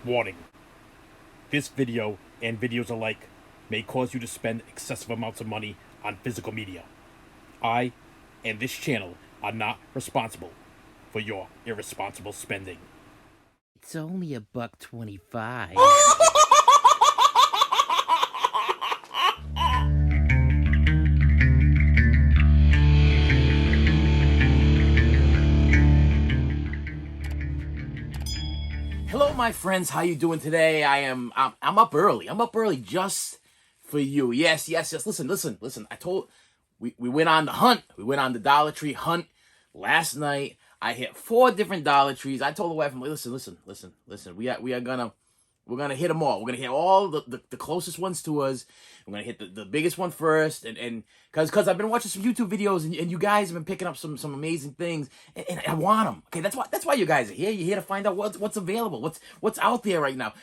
Warning. This video and videos alike may cause you to spend excessive amounts of money on physical media. I and this channel are not responsible for your irresponsible spending. It's only $1.25. Hello, my friends. How you doing today? I'm up early. I'm up early just for you. Yes. Listen. We went on the hunt. We went on the Dollar Tree hunt last night. I hit 4 different Dollar Trees. I told the wife, I'm like, listen. We're gonna hit them all. We're gonna hit all the closest ones to us. We're gonna hit the biggest one first, and because I've been watching some YouTube videos, and you guys have been picking up some amazing things, and I want them. Okay, that's why you guys are here. You're here to find out what's available, what's out there right now.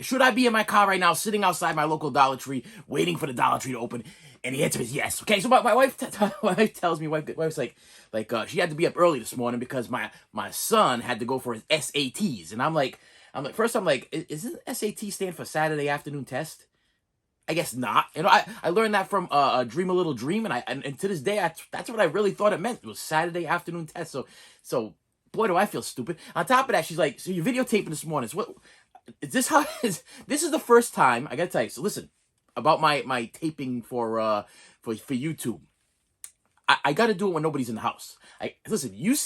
Should I be in my car right now, sitting outside my local Dollar Tree, waiting for the Dollar Tree to open? And the answer is yes. Okay, so my wife tells me, wife's like she had to be up early this morning because my son had to go for his SATs, and I'm like, first I'm like, isn't SAT stand for Saturday Afternoon Test? I guess not. You know, I learned that from Dream a Little Dream, and to this day, that's what I really thought it meant. It was Saturday Afternoon Test. So boy, do I feel stupid. On top of that, she's like, so you're videotaping this morning. So what is this? This is the first time, I gotta tell you. So listen, about my taping for YouTube. I got to do it when nobody's in the house. Listen, you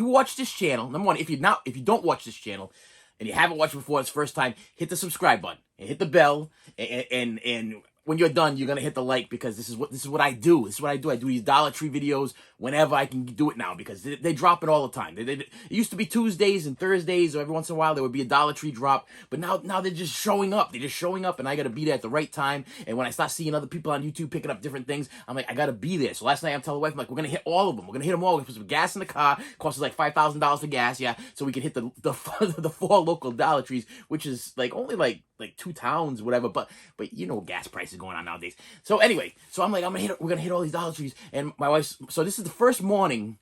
watch this channel. Number one, if you don't watch this channel and you haven't watched it before, it's first time, hit the subscribe button and hit the bell, and when you're done, you're gonna hit the like, because this is what I do. This is what I do. I do these Dollar Tree videos whenever I can do it now, because they drop it all the time. It used to be Tuesdays and Thursdays, or every once in a while there would be a Dollar Tree drop. But now they're just showing up. They're just showing up, and I gotta be there at the right time. And when I start seeing other people on YouTube picking up different things, I'm like, I gotta be there. So last night I'm telling the wife, I'm like, we're gonna hit all of them. We're gonna hit them all. We put some gas in the car. Costs us like $5,000 for gas, yeah. So we can hit the 4 local Dollar Trees, which is like only like 2 towns, whatever. But you know, gas prices going on nowadays. So anyway, so I'm like, we're gonna hit all these Dollar Trees, and my wife's. So this is the first morning.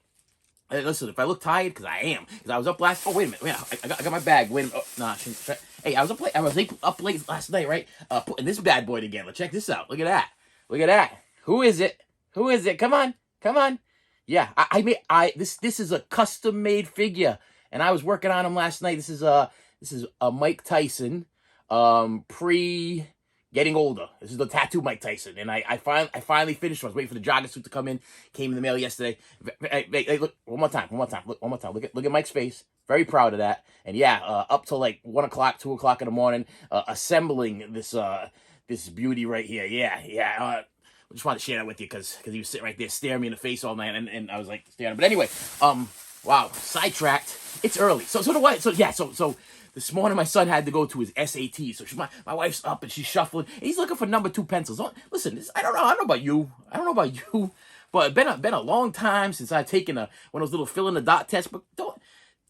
Listen, if I look tired, because I am, because I was up last. Oh wait a minute, I got my bag. Wait a minute. Oh, nah, hey, I was up late. Up late last night, right? Putting this bad boy together. Check this out. Look at that. Look at that. Who is it? Who is it? Come on. Yeah, this is a custom made figure, and I was working on him last night. This is a Mike Tyson, getting older. This is the tattoo Mike Tyson, and I finally finished. I was waiting for the jogging suit to come in. Came in the mail yesterday. Hey, look one more time. Look at Mike's face. Very proud of that. And yeah, up till like 1 o'clock, 2 o'clock in the morning, assembling this beauty right here. Yeah. I just wanted to share that with you because he was sitting right there staring me in the face all night, and I was like staring. But anyway, wow, sidetracked. It's early. So this morning, my son had to go to his SAT. So my wife's up, and she's shuffling. And he's looking for number 2 pencils. Listen, I don't know about you. But it's been a long time since I've taken one of those little fill in the dot tests. But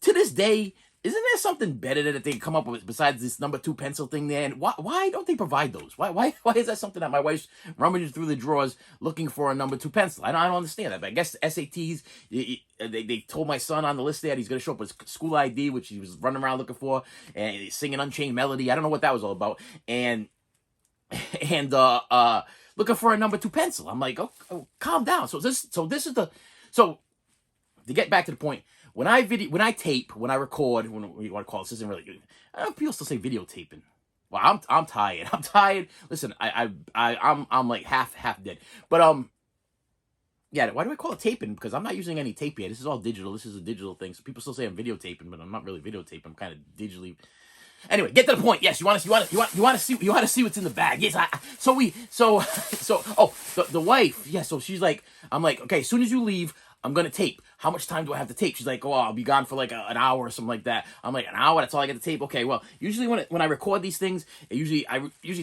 to this day, isn't there something better that they can come up with besides this number 2 pencil thing there? And why don't they provide those? Why is that something that my wife's rummaging through the drawers looking for a number 2 pencil? I don't understand that. But I guess the SATs, they told my son on the list there that he's going to show up with his school ID, which he was running around looking for, and he's singing Unchained Melody. I don't know what that was all about. And looking for a number 2 pencil. I'm like, oh, calm down. So to get back to the point, when I tape, when I record, when you want to call this isn't really good. I know people still say videotaping. Well, I'm tired. Listen, I'm like half dead. But yeah, why do I call it taping? Because I'm not using any tape yet. This is all digital. This is a digital thing. So people still say I'm videotaping, but I'm not really videotaping. I'm kind of digitally. Anyway, get to the point. Yes, you want to see what's in the bag. Yes, the wife. Yeah, so she's like, I'm like, okay, as soon as you leave, I'm gonna tape. How much time do I have to tape? She's like, oh, I'll be gone for like an hour or something like that. I'm like, an hour? That's all I get to tape? Okay, well, usually when I record these things, I usually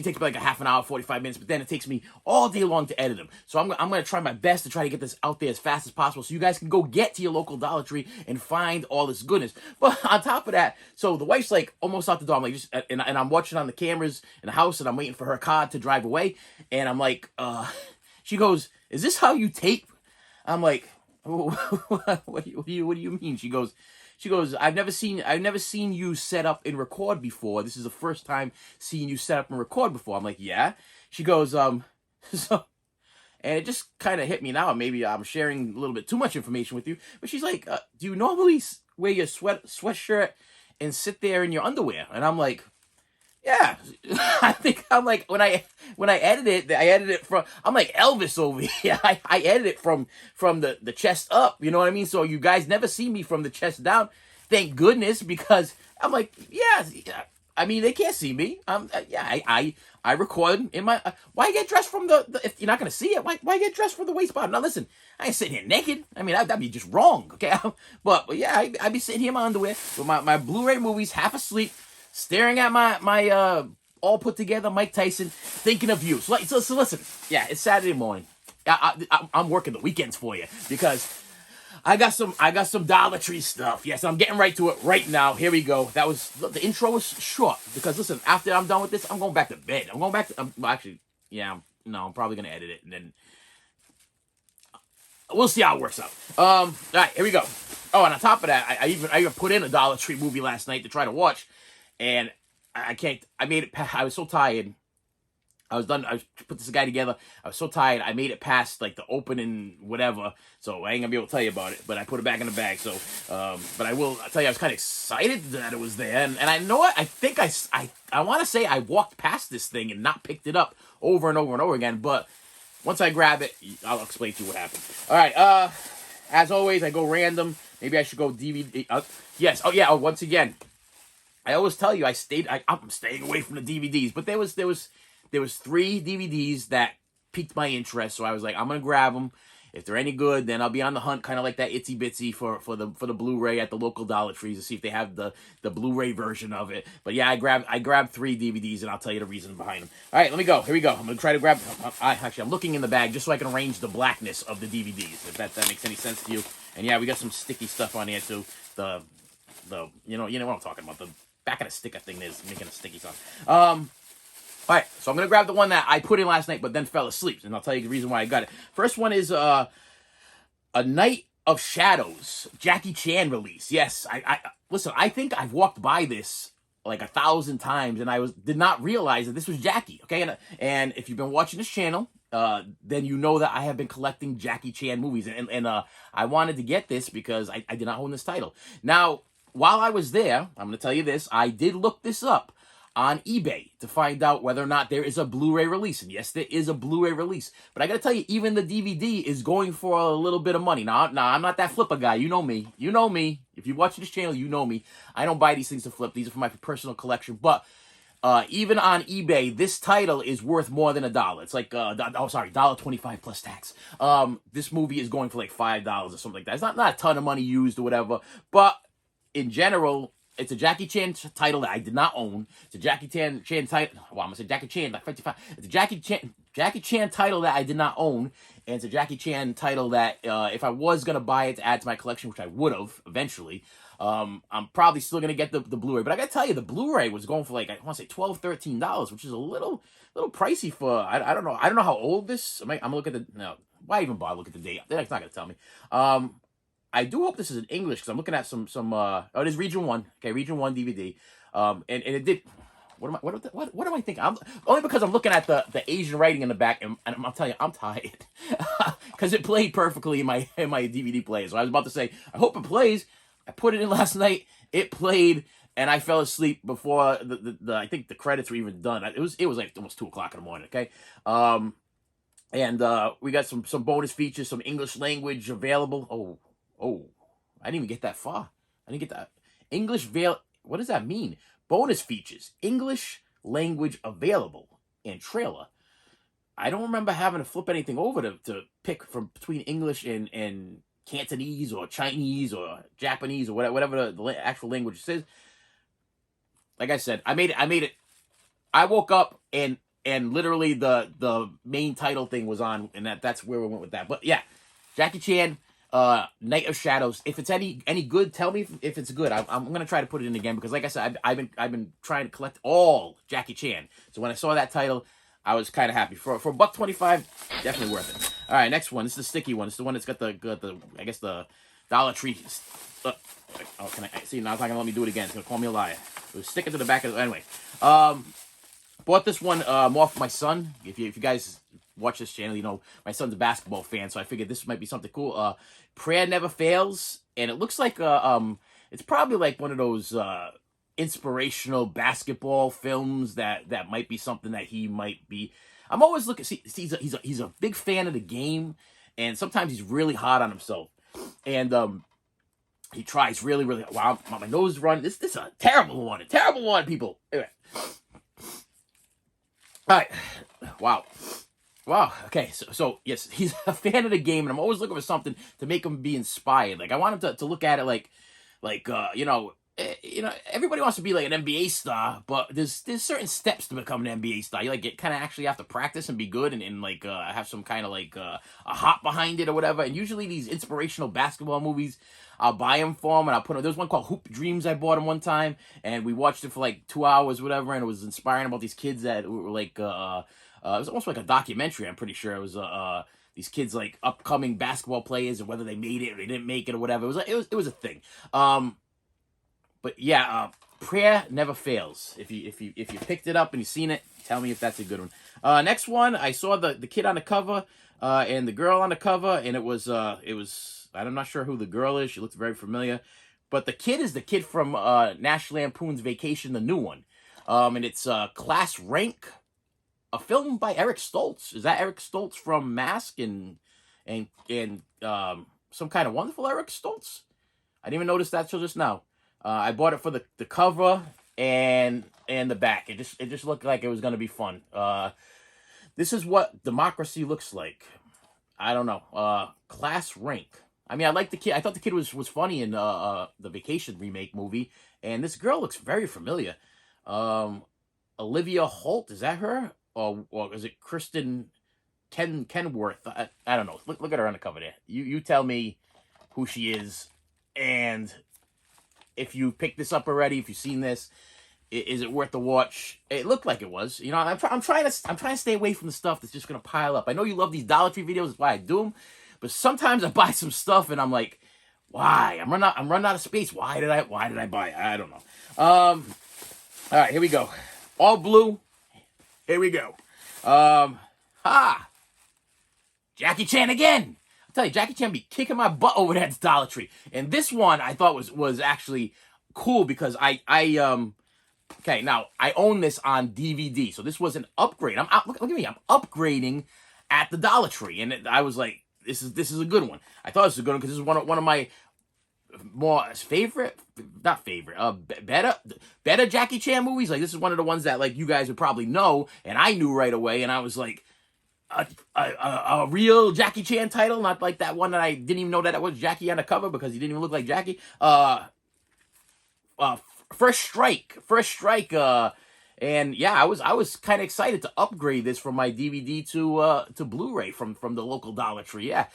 takes me like a half an hour, 45 minutes, but then it takes me all day long to edit them. So I'm gonna try my best to try to get this out there as fast as possible, so you guys can go get to your local Dollar Tree and find all this goodness. But on top of that, so the wife's like almost out the door. I'm like, and I'm watching on the cameras in the house, and I'm waiting for her car to drive away, and I'm like, she goes, is this how you tape? I'm like, what do you mean? She goes, She goes, I've never seen you set up and record before. This is the first time seeing you set up and record before. I'm like, yeah. She goes, so, and it just kind of hit me now. Maybe I'm sharing a little bit too much information with you, but she's like, do you normally wear your sweatshirt and sit there in your underwear? And I'm like, yeah. I'm like, when I edit it, I edit it from, I'm like Elvis over here. I edit it from the chest up, you know what I mean? So you guys never see me from the chest down. Thank goodness, because I'm like, yeah. I mean, they can't see me. I record in my. Why get dressed from the if you're not gonna see it? Why get dressed from the waist bottom? Now listen, I ain't sitting here naked. I mean, that'd be just wrong. Okay, but yeah, I be sitting here in my underwear with my Blu-ray movies, half asleep, staring at my all put together Mike Tyson, thinking of you. So listen, yeah, it's Saturday morning. I'm working the weekends for you because I got some Dollar Tree stuff. Yes, I'm getting right to it right now. Here we go. The intro was short because listen, after I'm done with this, I'm going back to bed. I'm probably gonna edit it and then we'll see how it works out. All right, here we go. Oh, and on top of that, I even put in a Dollar Tree movie last night to try to watch, and I can't. I made it. I was so tired. I was done. I put this guy together. I was so tired. I made it past like the opening, whatever. So I ain't gonna be able to tell you about it. But I put it back in the bag. So, but I'll tell you, I was kind of excited that it was there. And I know what I think. I want to say I walked past this thing and not picked it up over and over and over again. But once I grab it, I'll explain to you what happened. All right. As always, I go random. Maybe I should go DVD. Yes. Oh yeah. Oh, once again, I always tell you I'm staying away from the DVDs. But there was 3 DVDs that piqued my interest, so I was like, I'm gonna grab them. If they're any good, then I'll be on the hunt, kind of like that Itsy Bitsy for the Blu-ray at the local Dollar Trees to see if they have the Blu-ray version of it. But yeah, I grabbed 3 DVDs, and I'll tell you the reason behind them. All right, let me go. Here we go. I'm gonna try to grab. I'm looking in the bag just so I can arrange the blackness of the DVDs, if that makes any sense to you. And yeah, we got some sticky stuff on here too. The you know what I'm talking about. The back of the sticker thing is making a sticky sound. All right, so I'm going to grab the one that I put in last night but then fell asleep, and I'll tell you the reason why I got it. First one is A Night of Shadows, Jackie Chan release. Yes, listen, I think I've walked by this like 1,000 times, and I did not realize that this was Jackie, okay? And if you've been watching this channel, then you know that I have been collecting Jackie Chan movies, and I wanted to get this because I did not own this title. Now, while I was there, I'm going to tell you this, I did look this up on eBay to find out whether or not there is a Blu-ray release. And yes, there is a Blu-ray release. But I gotta tell you, even the DVD is going for a little bit of money. Now, I'm not that flipper guy. You know me. You know me. If you watch this channel, you know me. I don't buy these things to flip. These are for my personal collection. But even on eBay, this title is worth more than $1. It's like, $1.25 plus tax. This movie is going for like $5 or something like that. It's not a ton of money used or whatever. But in general, it's a Jackie Chan title that I did not own. It's a Jackie Chan title. Well, I'm gonna say Jackie Chan, like 55. It's a Jackie Chan title that I did not own, and it's a Jackie Chan title that if I was gonna buy it to add to my collection, which I would have eventually, I'm probably still gonna get the Blu-ray. But I gotta tell you, the Blu-ray was going for like, I want to say $12, $13, which is a little pricey for. I don't know how old this. I'm gonna look at the no. Why even bother look at the date? They're not gonna tell me. I do hope this is in English because I'm looking at some it is Region 1. Okay, Region 1 DVD. And it did. What am I thinking? Only because I'm looking at the Asian writing in the back, and I'm telling you, I'm tired because it played perfectly in my DVD player. So I was about to say, I hope it plays. I put it in last night. It played, and I fell asleep before the I think the credits were even done. It was like almost 2:00 in the morning. Okay. And we got some bonus features, some English language available. Oh, I didn't even get that far. I didn't get that. What does that mean? Bonus features. English language available and trailer. I don't remember having to flip anything over to pick from between English and Cantonese or Chinese or Japanese or whatever the actual language says. Like I said, I made it. I woke up and literally the main title thing was on, and that's where we went with that. But yeah, Jackie Chan, Night of Shadows. If it's any good, tell me if it's good. I'm gonna try to put it in again because, like I said, I've been trying to collect all Jackie Chan. So when I saw that title, I was kind of happy. For $1.25, definitely worth it. All right, next one. This is the sticky one. It's the one that's got the I guess the Dollar Tree. Oh, can I see? Now it's not gonna let me do it again. It's gonna call me a liar. It was sticking to the back of anyway. Bought this one more for my son. If you guys watch this channel, you know my son's a basketball fan, so I figured this might be something cool. Prayer Never Fails, and it looks like it's probably like one of those inspirational basketball films that might be something that he might be. I'm always looking. See, he's a big fan of the game, and sometimes he's really hard on himself, and he tries really. Wow, my nose is running. This is a terrible one, people. Anyway. All right, wow. Okay, so yes, he's a fan of the game, and I'm always looking for something to make him be inspired. Like I want him to look at it like everybody wants to be like an NBA star, but there's certain steps to become an NBA star. You kind of actually have to practice and be good, and have some kind of a heart behind it or whatever. And usually these inspirational basketball movies, I'll buy them for him, and I'll put them. There was one called Hoop Dreams. I bought him one time, and we watched it for like 2 hours, whatever, and it was inspiring about these kids that were like, it was almost like a documentary. I'm pretty sure it was these kids like upcoming basketball players and whether they made it or they didn't make it or whatever. It was a thing. But yeah, Prayer Never Fails. If you picked it up and you've seen it, tell me if that's a good one. Next one, I saw the kid on the cover and the girl on the cover, and it was I'm not sure who the girl is. She looks very familiar, but the kid is the kid from National Lampoon's Vacation, the new one, and it's Class Rank, a film by Eric Stoltz. Is that Eric Stoltz from Mask and Some Kind of Wonderful Eric Stoltz? I didn't even notice that till just now. I bought it for the cover and the back. It just looked like it was gonna be fun. This is what democracy looks like. I don't know. Class Rank. I mean, I like the kid. I thought the kid was funny in the Vacation remake movie, and this girl looks very familiar. Olivia Holt, is that her, or is it Kristen Kenworth? I don't know. Look at her on the cover there. You tell me who she is, and if you picked this up already, if you've seen this, is it worth the watch? It looked like it was. You know, I'm trying to stay away from the stuff that's just gonna pile up. I know you love these Dollar Tree videos. That's why I do them. But sometimes I buy some stuff and I'm like, why? I'm running out of space. Why did I buy it? I don't know. All right, here we go. All blue. Here we go. Jackie Chan again. I'll tell you, Jackie Chan be kicking my butt over there at Dollar Tree. And this one I thought was actually cool because okay, now I own this on DVD. So this was an upgrade. Look at me. I'm upgrading at the Dollar Tree. And I was like, this is a good one. I thought this was a good one because this is one of my more better Jackie Chan movies. Like, this is one of the ones that like you guys would probably know, and I knew right away. And I was like, a real Jackie Chan title, not like that one that I didn't even know that it was Jackie on the cover because he didn't even look like Jackie. First Strike. And yeah, I was kind of excited to upgrade this from my DVD to Blu-ray from the local Dollar Tree. Yeah,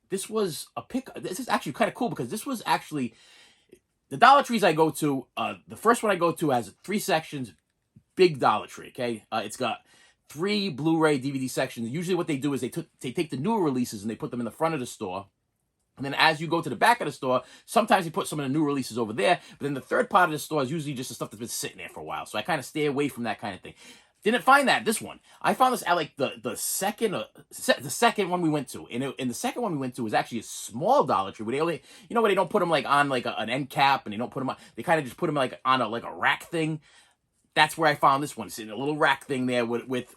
this was a pick. This is actually kind of cool because this was actually the Dollar Trees I go to. The first one I go to has 3 sections. Big Dollar Tree. Okay, it's got 3 Blu-ray DVD sections. Usually, what they do is they take the newer releases and they put them in the front of the store. And then as you go to the back of the store, sometimes they put some of the new releases over there. But then the third part of the store is usually just the stuff that's been sitting there for a while. So I kind of stay away from that kind of thing. Didn't find this one. I found this at like the second one we went to. And the second one we went to was actually a small Dollar Tree where they only, where they don't put them like on like an end cap and they don't put them on, they kind of just put them like on a rack thing. That's where I found this one. It's in a little rack thing there with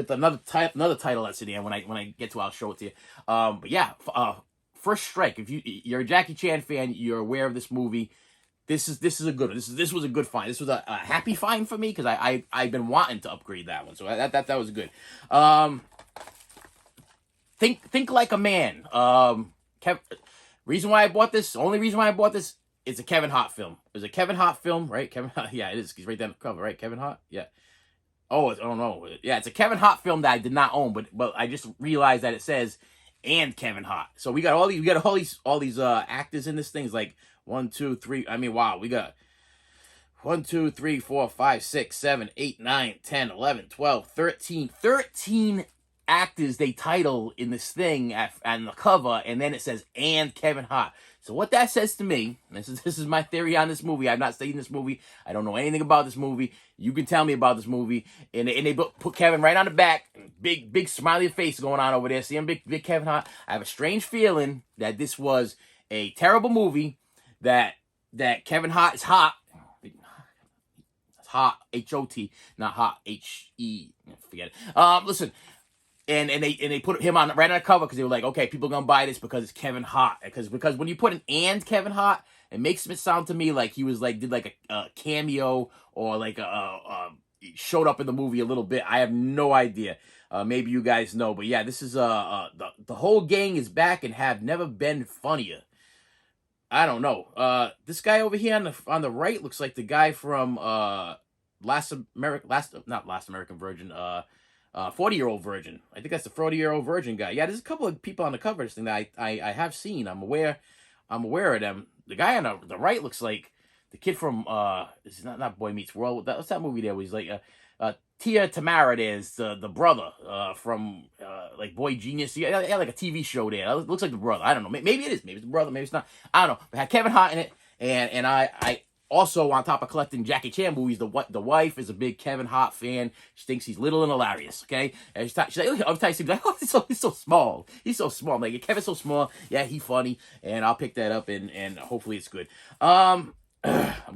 another title that's in there. When I get to, I'll show it to you. But yeah, First Strike. If you're a Jackie Chan fan, you're aware of this movie. This is a good one. This was a good find. This was a happy find for me because I've been wanting to upgrade that one. So that was good. Think Like a Man. Reason why I bought this. Only reason why I bought this. It's a Kevin Hart film. It's a Kevin Hart film, right? Kevin Hart. Yeah, it is. He's right there on the cover, right? Kevin Hart. Yeah. Oh no. Yeah, it's a Kevin Hart film that I did not own, but I just realized that it says and Kevin Hart. So we got all these actors in this thing. It's like 1, 2, 3. I mean, wow, we got 1, 2, 3, 4, 5, 6, 7, 8, 9, 10, 11, 12, 13 actors they title in this thing on the cover, and then it says and Kevin Hart. So what that says to me, this is my theory on this movie. I've not seen this movie. I don't know anything about this movie. You can tell me about this movie. And they put Kevin right on the back. Big smiley face going on over there. See him, big Kevin Hart. I have a strange feeling that this was a terrible movie. That Kevin Hart is hot. It's hot, H-O-T, not hot, H-E. Forget it. Listen. And they put him on right on the cover because they were like, okay, people are gonna buy this because it's Kevin Hart. Because when you put an and Kevin Hart, it makes it sound to me like he was like did like a cameo or like showed up in the movie a little bit. I have no idea. Maybe you guys know, but yeah, this is the whole gang is back and have never been funnier. I don't know. This guy over here on the right looks like the guy from Last American Virgin. 40-year-old virgin. I think that's the 40-year-old virgin guy. Yeah, there's a couple of people on the cover of this thing that I have seen. I'm aware of them. The guy on the right looks like the kid from it's not Boy Meets World. What's that movie there? Where he's like Tia Tamara. There's the brother from like Boy Genius. Yeah, like a TV show there. It looks like the brother. I don't know. Maybe it is. Maybe it's the brother. Maybe it's not. I don't know. It had Kevin Hart in it, and I also, on top of collecting Jackie Chan movies, the wife is a big Kevin Hart fan. She thinks he's little and hilarious, okay? And she's like, look at Tyson, like, oh, he's so small. He's so small. I'm like, Kevin's so small. Yeah, he's funny. And I'll pick that up, and hopefully it's good. I'm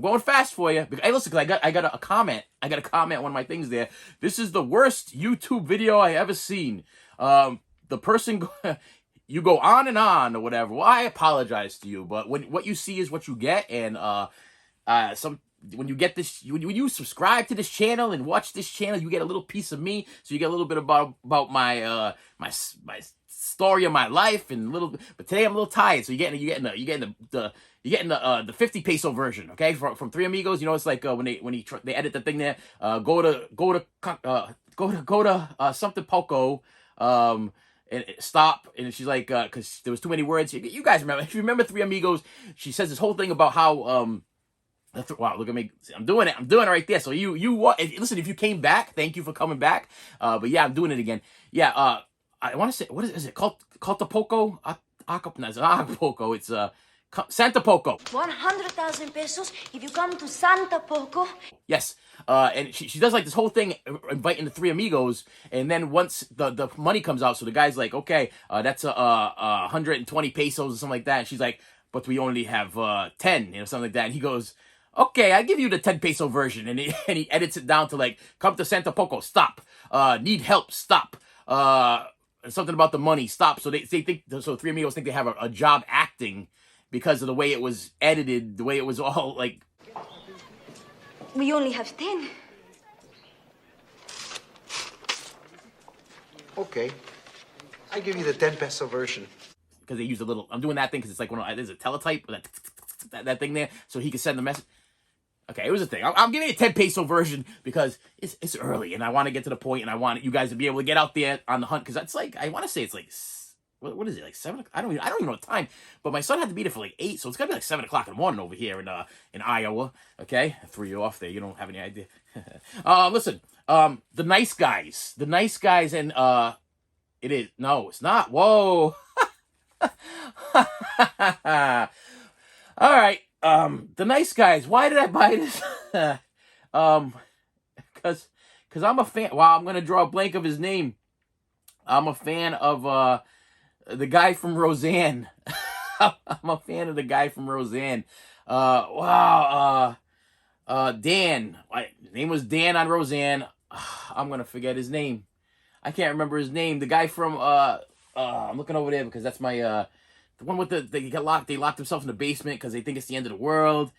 going fast for you. Hey, listen, because I got a comment. I got a comment on one of my things there. This is the worst YouTube video I ever seen. The person... You go on and on or whatever. Well, I apologize to you, but what you see is what you get, and when you get this, when you subscribe to this channel and watch this channel, you get a little piece of me. So you get a little bit about my my story of my life and a little. But today I'm a little tired, so you're getting the 50 peso version, okay, from Three Amigos. You know, it's like when they edit the thing there. Go to something Poco. And stop, and she's like, because there was too many words. You guys remember? If you remember Three Amigos, she says this whole thing about how wow, look at me! I'm doing it right there. So you listen. If you came back, thank you for coming back. But yeah, I'm doing it again. Yeah, I want to say, what is it called? Caltapoco? It's Acapulco. It's Santa Poco. 100,000 pesos if you come to Santa Poco. Yes. And she does like this whole thing inviting the Three Amigos, and then once the money comes out, so the guy's like, okay, that's 120 pesos or something like that, and she's like, but we only have 10, something like that, and he goes, okay, I give you the 10 peso version, and he edits it down to like, come to Santa Poco, stop, need help, stop, something about the money, stop. So they think, so Three Amigos think they have a job acting because of the way it was edited, the way it was all like. We only have 10. Okay. I give you the 10 peso version. Because they use a little, I'm doing that thing because it's like there's a teletype, that thing there, so he can send the message. Okay, it was a thing. I'm giving you a 10 peso version because it's early and I want to get to the point and I want you guys to be able to get out there on the hunt because that's like, I want to say it's like, what is it, like 7 o'clock? I don't even know the time, but my son had to be there for like 8, so it's gotta be like 7 o'clock in the morning over here in Iowa. Okay, I threw you off there. You don't have any idea. Listen, the nice guys, and it is it's not. Whoa. All right, the nice guys. Why did I buy this? Because I'm a fan. Wow, I'm gonna draw a blank of his name. I'm a fan of the guy from Roseanne. I'm a fan of the guy from Roseanne. Wow. Dan. His name was Dan on Roseanne. I'm gonna forget his name. I can't remember his name. The guy from I'm looking over there because that's my the one with they got locked. They locked themselves in the basement because they think it's the end of the world.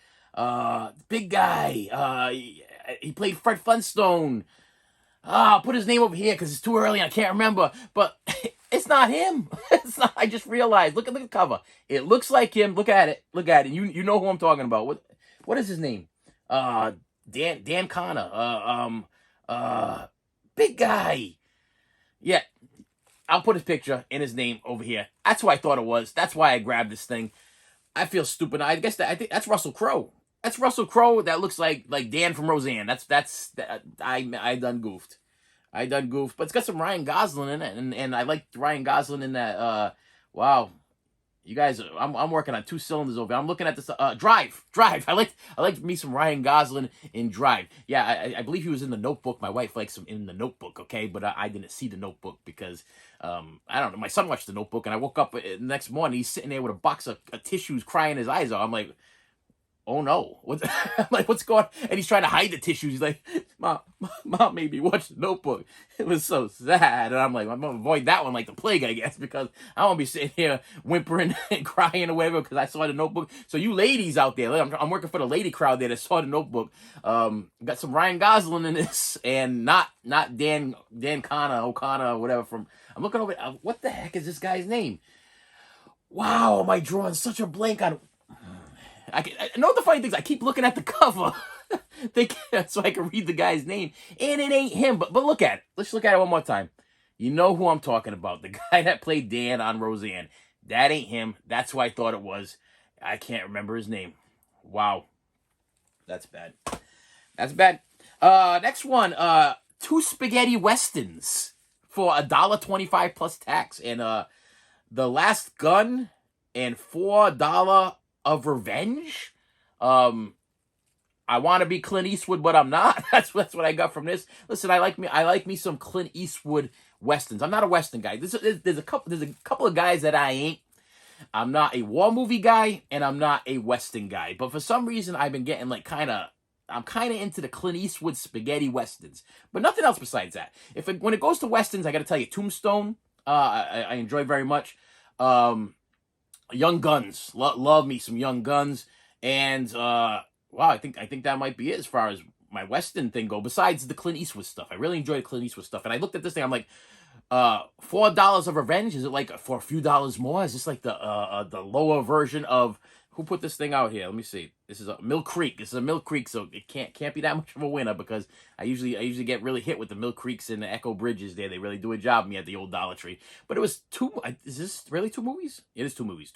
Big guy. He played Fred Flintstone. I'll put his name over here because it's too early and I can't remember. But it's not him. It's not. I just realized. Look at the cover. It looks like him. Look at it. You know who I'm talking about. What is his name? Dan Connor. Big guy. Yeah. I'll put his picture and his name over here. That's who I thought it was. That's why I grabbed this thing. I feel stupid. I think that's Russell Crowe. That's Russell Crowe. That looks like Dan from Roseanne. I done goofed. But it's got some Ryan Gosling in it, and I like Ryan Gosling in that. Wow, You guys, I'm working on 2 cylinders over here. I'm looking at this. Drive. I liked me some Ryan Gosling in Drive. Yeah, I believe he was in The Notebook. My wife likes him in The Notebook. Okay, but I didn't see The Notebook because I don't know. My son watched The Notebook, and I woke up the next morning. He's sitting there with a box of tissues, crying his eyes out. I'm like, oh no, what? I'm like, what's going on? And he's trying to hide the tissues. He's like, mom made me watch The Notebook. It was so sad. And I'm like, I'm gonna avoid that one like the plague, I guess, because I won't be sitting here whimpering and crying or whatever because I saw The Notebook. So you ladies out there, I'm working for the lady crowd there that saw The Notebook. Got some Ryan Gosling in this, and not Dan O'Connor, whatever. I'm looking over. What the heck is this guy's name? Wow, am I drawing such a blank on? I know the funny things. I keep looking at the cover so I can read the guy's name, and it ain't him. But look at it. Let's look at it one more time. You know who I'm talking about? The guy that played Dan on Roseanne. That ain't him. That's who I thought it was. I can't remember his name. Wow, that's bad. That's bad. Next one. 2 spaghetti westerns for $1.25 plus tax, and The Last Gun and $4 of Revenge. I want to be Clint Eastwood, but I'm not. That's what I got from this. Listen, I like me some Clint Eastwood westerns. I'm not a western guy. There's a couple of guys that I ain't. I'm not a war movie guy, and I'm not a western guy. But for some reason, I've been getting like I'm kind of into the Clint Eastwood spaghetti westerns, but nothing else besides that. When it goes to westerns, I got to tell you, Tombstone, I enjoy very much. Young Guns, love me some Young Guns, and wow, I think that might be it as far as my western thing go. Besides the Clint Eastwood stuff, I really enjoy the Clint Eastwood stuff. And I looked at this thing, I'm like, $4 of Revenge. Is it like for a few dollars more? Is this like the lower version of who put this thing out here? Let me see. This is a Mill Creek. This is a Mill Creek, so it can't be that much of a winner because I usually get really hit with the Mill Creeks and the Echo Bridges there. They really do a job of me at the old Dollar Tree. But it was is this really 2 movies? It is 2 movies.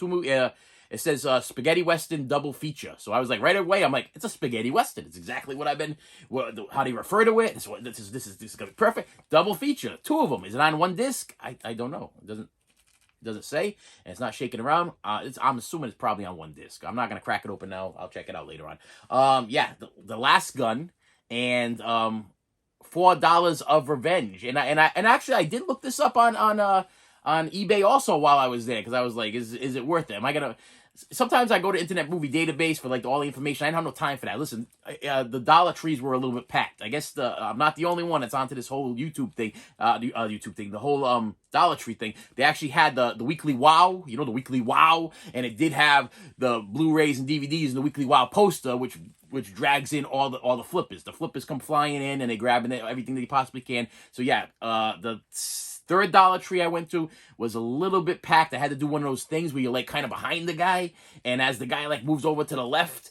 It says spaghetti western double feature. So I was like, right away, I'm like, it's a spaghetti western. It's exactly what I've been, how they refer to it. This is gonna be perfect. Double feature, 2 of them. Is it on 1 disc? I don't know. It doesn't say, and it's not shaking around. I'm assuming it's probably on 1 disc. I'm not gonna crack it open now. I'll check it out later on. Yeah, the Last Gun and $4 of Revenge. And actually I did look this up on eBay also while I was there because I was like, is it worth it? Am I gonna? Sometimes I go to Internet Movie Database for like all the information. I don't have no time for that. Listen, the Dollar Trees were a little bit packed. I guess I'm not the only one that's onto this whole YouTube thing. The whole Dollar Tree thing. They actually had the Weekly Wow, the Weekly Wow, and it did have the Blu-rays and DVDs and the Weekly Wow poster, which drags in all the flippers. The flippers come flying in and they grab everything they possibly can. So yeah, the third Dollar Tree I went to was a little bit packed. I had to do one of those things where you're like kind of behind the guy, and as the guy like moves over to the left,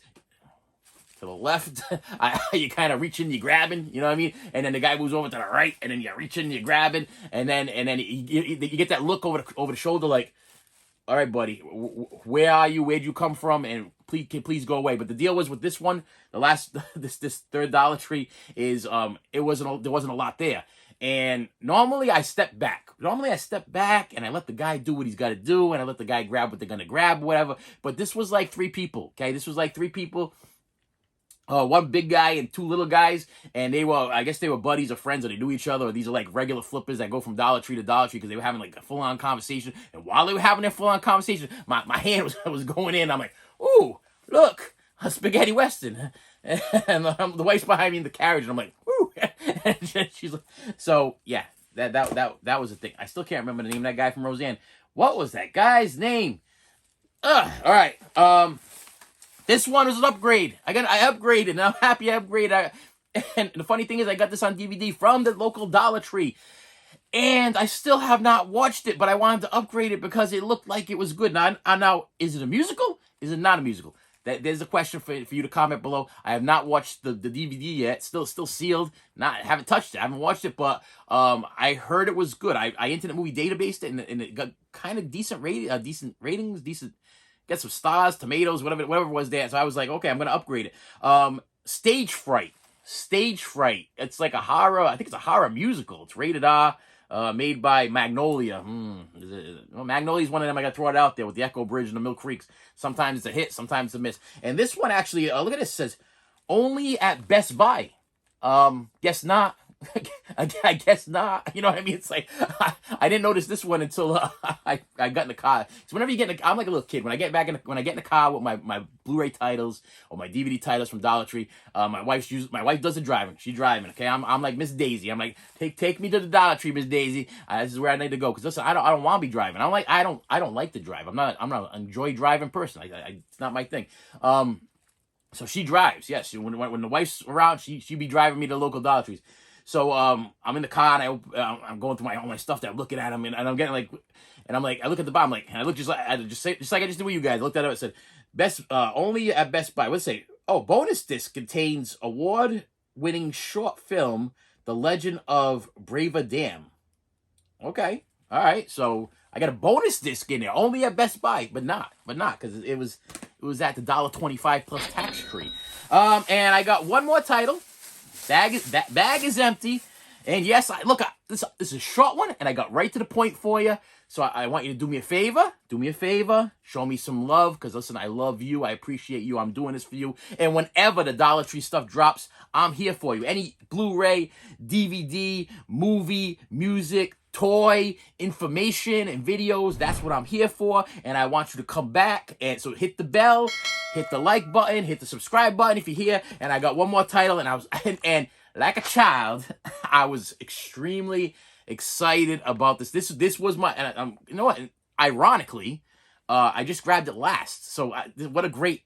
you kind of reaching, you grabbing, you know what I mean? And then the guy moves over to the right, and then you're reaching, you're grabbing, and then you get that look over the shoulder like, all right, buddy, where are you? Where'd you come from? And please go away. But the deal was with this one, this third Dollar Tree is there wasn't a lot there. And normally I step back. And I let the guy do what he's got to do, and I let the guy grab what they're gonna grab, whatever. But this was like 3 people. Okay, this was like 3 people. 1 big guy and 2 little guys, and I guess they were buddies or friends, or they knew each other, or these are like regular flippers that go from Dollar Tree to Dollar Tree because they were having like a full-on conversation. And while they were having their full-on conversation, my hand was going in. I'm like, ooh, look, a spaghetti western. And the wife's behind me in the carriage, and I'm like, ooh. And she's like, so yeah, that was the thing. I still can't remember the name of that guy from Roseanne. What was that guy's name? All right. This one was an upgrade. I upgraded, and I'm happy I upgraded. And the funny thing is, I got this on DVD from the local Dollar Tree, and I still have not watched it, but I wanted to upgrade it because it looked like it was good. Now, is it a musical? Is it not a musical? There's a question for you to comment below. I have not watched the DVD yet. Still sealed. Haven't touched it. I haven't watched it, but I heard it was good. I Internet Movie Databased it, and it got kind of decent ratings. Get some stars, tomatoes, whatever it was there. So I was like, okay, I'm gonna upgrade it. Stage Fright. It's like a horror. I think it's a horror musical. It's rated R. made by Magnolia. Magnolia's one of them. I got to throw it out there with the Echo Bridge and the Mill Creeks. Sometimes it's a hit, sometimes it's a miss. And this one actually, look at this, it says, only at Best Buy. Guess not. I guess not. You know what I mean? It's like, I didn't notice this one until I got in the car. So whenever you get in the, I'm like a little kid. When I get in the car with my Blu-ray titles or my DVD titles from Dollar Tree, my wife does the driving. She's driving. Okay, I'm like Miss Daisy. I'm like, take me to the Dollar Tree, Miss Daisy. This is where I need to go. Because listen, I don't want to be driving. I don't like to drive. I'm not an enjoy driving person. It's not my thing. So she drives. Yes, when the wife's around, she be driving me to local Dollar Trees. So I'm in the car and I'm going through all my stuff that I'm looking at them and I'm getting like, and I'm like, I look at the bottom like, and I look just like I just did with you guys. I looked at it. It said only at Best Buy. What's it say? Oh, bonus disc contains award-winning short film, The Legend of Brava Dam. Okay, all right. So I got a bonus disc in there, only at Best Buy, but not because it was at the $1.25 plus tax free. And I got one more title. Bag is empty, and yes, this is a short one, and I got right to the point for you. So I want you to do me a favor, show me some love, because listen, I love you, I appreciate you, I'm doing this for you, and whenever the Dollar Tree stuff drops, I'm here for you. Any Blu-ray, DVD, movie, music, toy, information, and videos, that's what I'm here for, and I want you to come back, and so hit the bell, hit the like button, hit the subscribe button if you're here. And I got one more title, and like a child, I was extremely excited about this. This was my, and you know what? Ironically, I just grabbed it last. So what a great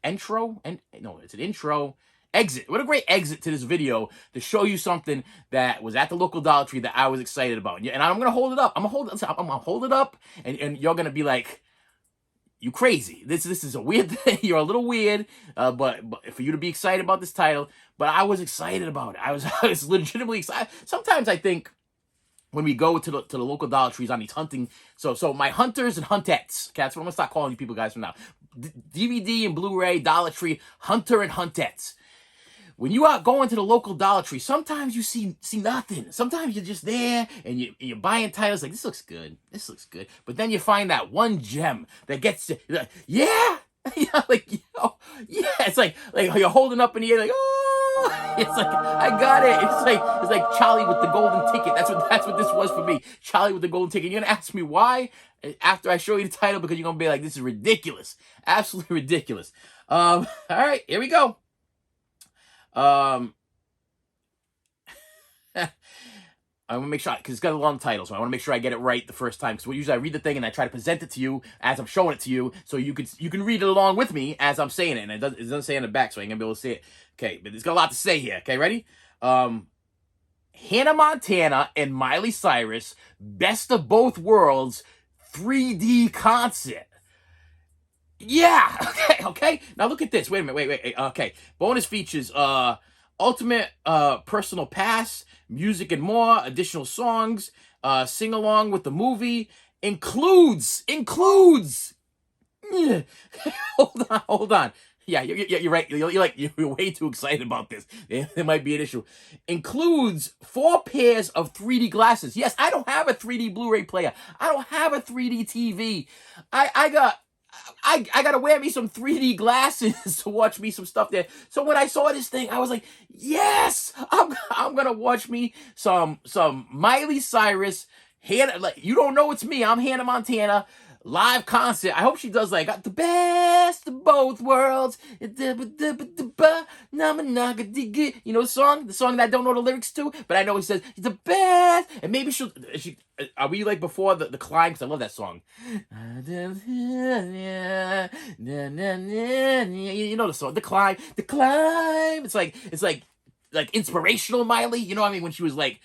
intro, and no, it's an intro exit. What a great exit to this video to show you something that was at the local Dollar Tree that I was excited about. And I'm gonna hold it up. I'm gonna hold it up, and you're gonna be like, you crazy. This is a weird thing. You're a little weird, but for you to be excited about this title, but I was excited about it. I was legitimately excited. Sometimes I think when we go to the local Dollar Trees on these hunting, so my hunters and huntettes, okay, that's what I'm gonna start calling you people guys from now. DVD and Blu-ray, Dollar Tree, hunter and huntettes. When you are going to the local Dollar Tree, sometimes you see nothing. Sometimes you're just there and you're buying titles like, this looks good. But then you find that one gem that gets you. You're like, yeah, yeah. It's like you're holding up in the air like, oh, it's like I got it. It's like Charlie with the golden ticket. That's what this was for me. Charlie with the golden ticket. You're gonna ask me why after I show you the title, because you're gonna be like, this is ridiculous, absolutely ridiculous. All right, here we go. I want to make sure, because it's got a long title, so I want to make sure I get it right the first time. Because usually I read the thing and I try to present it to you as I'm showing it to you, so you can read it along with me as I'm saying it. And it doesn't say on the back, so I ain't gonna be able to see it. Okay, but it's got a lot to say here. Okay, ready? Hannah Montana and Miley Cyrus, Best of Both Worlds 3D concert. Yeah. Okay. Now look at this. Wait a minute. Wait. Okay. Bonus features: ultimate personal pass, music and more, additional songs, sing along with the movie, includes. Hold on. Yeah, you're right. You're way too excited about this. There might be an issue. Includes 4 pairs of 3D glasses. Yes, I don't have a 3D Blu-ray player. I don't have a 3D TV. I gotta wear me some 3D glasses to watch me some stuff there. So when I saw this thing, I was like, yes, I'm gonna watch me some Miley Cyrus, Hannah, like, you don't know it's me, I'm Hannah Montana, live concert. I hope she does like, got the best of both worlds. You know the song that I don't know the lyrics to, but I know he says it's the best. And maybe are we like before the climb? Because I love that song. You know the song, the climb. It's like inspirational Miley, you know what I mean? When she was like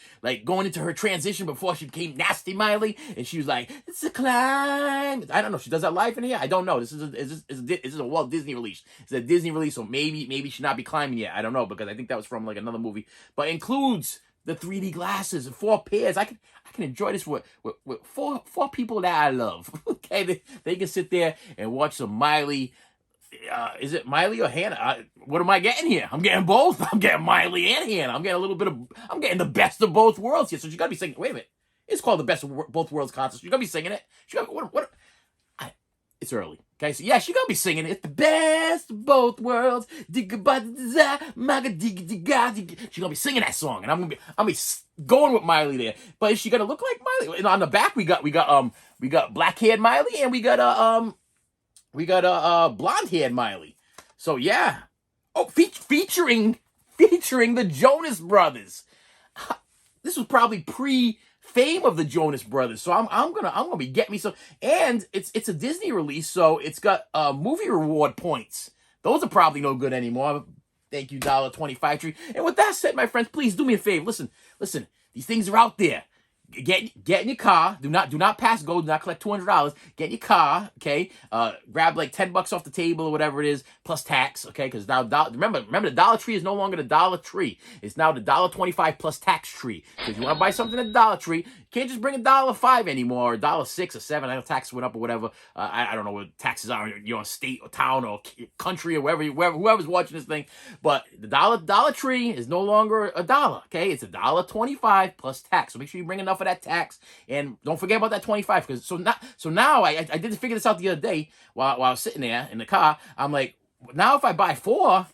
going into her transition before she became nasty Miley, and she was like, it's a climb. I don't know. She does that live in here. I don't know. This is a Walt Disney release. It's a Disney release, so maybe she should not be climbing yet. I don't know, because I think that was from like another movie. But includes the 3D glasses and 4 pairs. I can enjoy this with four people that I love. Okay, they can sit there and watch some Miley. Is it Miley or Hannah? What am I getting here? I'm getting both. I'm getting Miley and Hannah. I'm getting the best of both worlds here. So you gotta be saying, wait a minute, It's called the Best of Both Worlds concert. She's gonna be singing it. She's gonna what? It's early. Okay, so yeah, she's gonna be singing it. The best of both worlds. She's gonna be singing that song, and I'm gonna be going with Miley there. But is she gonna look like Miley? And on the back, we got black haired Miley, and we got blonde haired Miley. So yeah. Oh, featuring the Jonas Brothers. This was probably pre-fame of the Jonas Brothers, so I'm gonna be getting me some. And it's a Disney release, so it's got movie reward points. Those are probably no good anymore. Thank you, $1.25 Tree. And with that said, my friends, please do me a favor. Listen. These things are out there. Get in your car. Do not pass go. Do not collect $200. Get in your car, okay? Grab like $10 off the table or whatever it is, plus tax, okay? Because now remember the Dollar Tree is no longer the Dollar Tree. It's now the $1.25 plus tax tree. So if you want to buy something at the Dollar Tree, you can't just bring $1.05 anymore, or $1.06 or $7. I know taxes went up or whatever. I don't know what taxes are in your state or town or country or whoever's watching this thing. But the Dollar Tree is no longer $1. Okay, it's $1.25 plus tax. So make sure you bring enough of that tax, and don't forget about that 25. Because so now I did figure this out the other day while I was sitting there in the car. I'm like, now if I buy four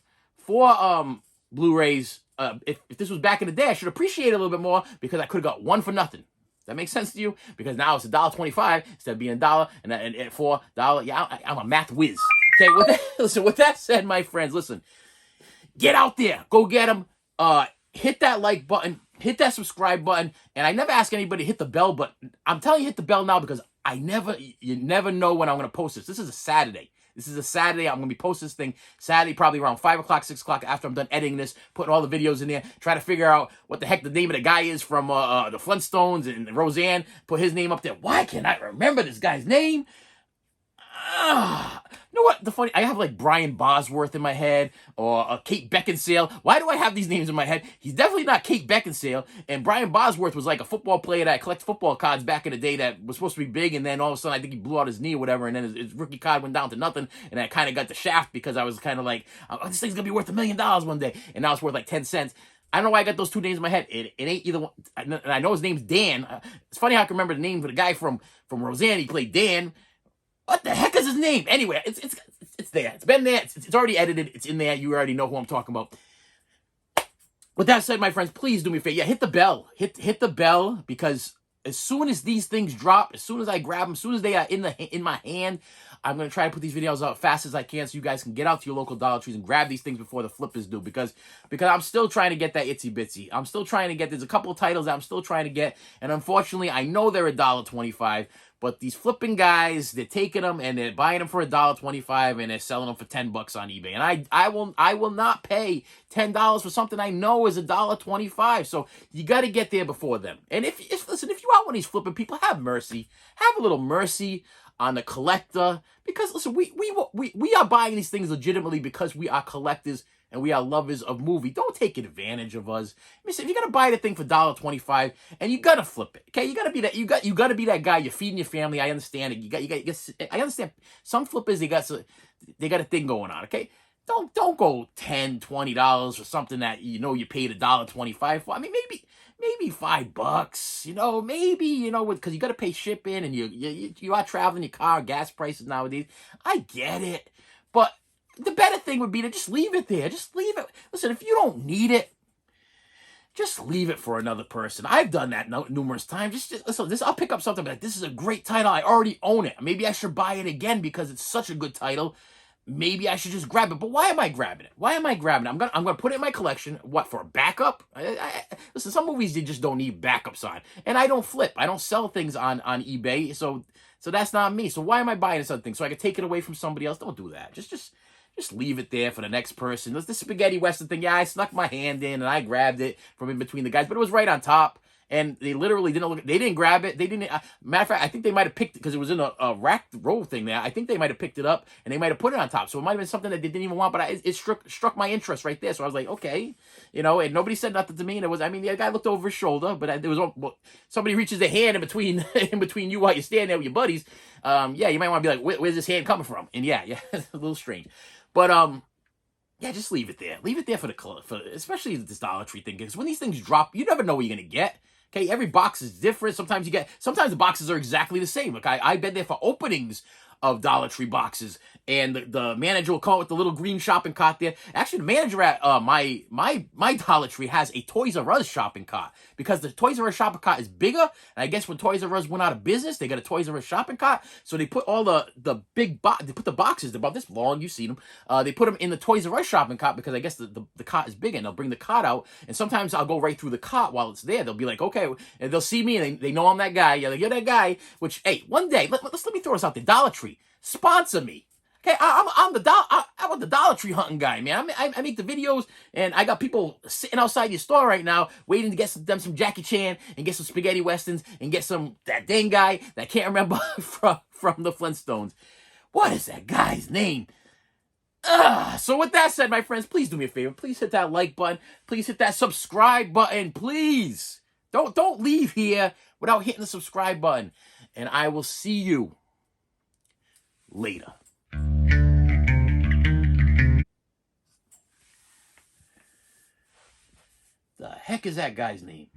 Blu-rays, if this was back in the day, I should appreciate it a little bit more because I could have got one for nothing. Does that make sense to you? Because now it's $1.25 instead of being $1 and $4. Yeah, I'm a math whiz. Okay, with that said, my friends, listen, get out there, go get them. Hit that like button, hit that subscribe button, and I never ask anybody to hit the bell, but I'm telling you, hit the bell now because you never know when I'm going to post this. This is a Saturday. I'm going to be posting this thing Saturday, probably around 5 o'clock, 6 o'clock after I'm done editing this, putting all the videos in there, try to figure out what the heck the name of the guy is from the Flintstones and Roseanne, put his name up there. Why can't I remember this guy's name? You know what? I have like Brian Bosworth in my head or Kate Beckinsale. Why do I have these names in my head? He's definitely not Kate Beckinsale. And Brian Bosworth was like a football player that collects football cards back in the day that was supposed to be big. And then all of a sudden, I think he blew out his knee or whatever. And then his rookie card went down to nothing. And I kind of got the shaft because I was kind of like, oh, this thing's going to be worth $1 million one day. And now it's worth like 10 cents. I don't know why I got those two names in my head. It ain't either one. And I know his name's Dan. It's funny how I can remember the name of the guy from Roseanne. He played Dan. What the heck is his name? Anyway, it's there. It's been there. It's already edited. It's in there. You already know who I'm talking about. With that said, my friends, please do me a favor. Yeah, hit the bell. Hit the bell because as soon as these things drop, as soon as I grab them, as soon as they are in my hand, I'm going to try to put these videos out fast as I can so you guys can get out to your local Dollar Trees and grab these things before the flippers do because I'm still trying to get that itsy bitsy. I'm still trying to get, there's a couple of titles that I'm still trying to get, and unfortunately, I know they're $1.25, but these flipping guys, they're taking them and they're buying them for $1.25 and they're selling them for $10 on eBay. And I will not pay $10 for something I know is $1.25. So you got to get there before them. And if you are one of these flipping people, have mercy. Have a little mercy on the collector, because listen, we are buying these things legitimately because we are collectors and we are lovers of movie. Don't take advantage of us. Listen, if you're gonna buy the thing for $1.25 and you gotta flip it, okay? You gotta be that. You gotta be that guy. You're feeding your family. I understand it. I understand. Some flippers they got a thing going on. Okay, don't go $10, $20 for something that you know you paid $1.25 for. I mean, maybe $5, you know, because you got to pay shipping and you are traveling your car, gas prices nowadays. I get it, but the better thing would be to just leave it there. Just leave it. Listen, if you don't need it, just leave it for another person. I've done that numerous times. Just listen, I'll pick up something like, this is a great title. I already own it. Maybe I should buy it again because it's such a good title. Maybe I should just grab it. But why am I grabbing it? I'm gonna put it in my collection. What, for a backup? Listen, some movies you just don't need backups on. And I don't flip. I don't sell things on eBay. So that's not me. So why am I buying something? So I can take it away from somebody else? Don't do that. Just leave it there for the next person. This spaghetti western thing. Yeah, I snuck my hand in and I grabbed it from in between the guys, but it was right on top. And they literally didn't look. They didn't grab it. They didn't. Matter of fact, I think they might have picked it because it was in a racked row thing there. I think they might have picked it up and they might have put it on top. So it might have been something that they didn't even want. But it struck my interest right there. So I was like, okay, you know. And nobody said nothing to me. And the guy looked over his shoulder, but there was somebody reaches their hand in between you while you're standing there with your buddies. Yeah, you might want to be like, where's this hand coming from? And yeah, it's a little strange, but yeah, just leave it there. Leave it there for especially this Dollar Tree thing because when these things drop, you never know what you're gonna get. Okay, every box is different. Sometimes the boxes are exactly the same. Look, I've been there for openings of Dollar Tree boxes, and the manager will come with the little green shopping cart there. Actually, the manager at my Dollar Tree has a Toys R Us shopping cart, because the Toys R Us shopping cart is bigger. And I guess when Toys R Us went out of business, they got a Toys R Us shopping cart. So they put all the big they put the boxes, they're about this long, you've seen them. They put them in the Toys R Us shopping cart, because I guess the cart is bigger, and they'll bring the cart out. And sometimes I'll go right through the cart while it's there. They'll be like, okay, and they'll see me, and they know I'm that guy. Yeah, you're that guy. Which, hey, one day, let me throw this out there. Dollar Tree, sponsor me. Okay, I'm the Dollar Tree hunting guy, man. I make the videos, and I got people sitting outside your store right now waiting to get some Jackie Chan and get some spaghetti westerns and get that dang guy that I can't remember from the Flintstones. What is that guy's name? So with that said, my friends, please do me a favor. Please hit that like button. Please hit that subscribe button. Please don't leave here without hitting the subscribe button. And I will see you later. The heck is that guy's name?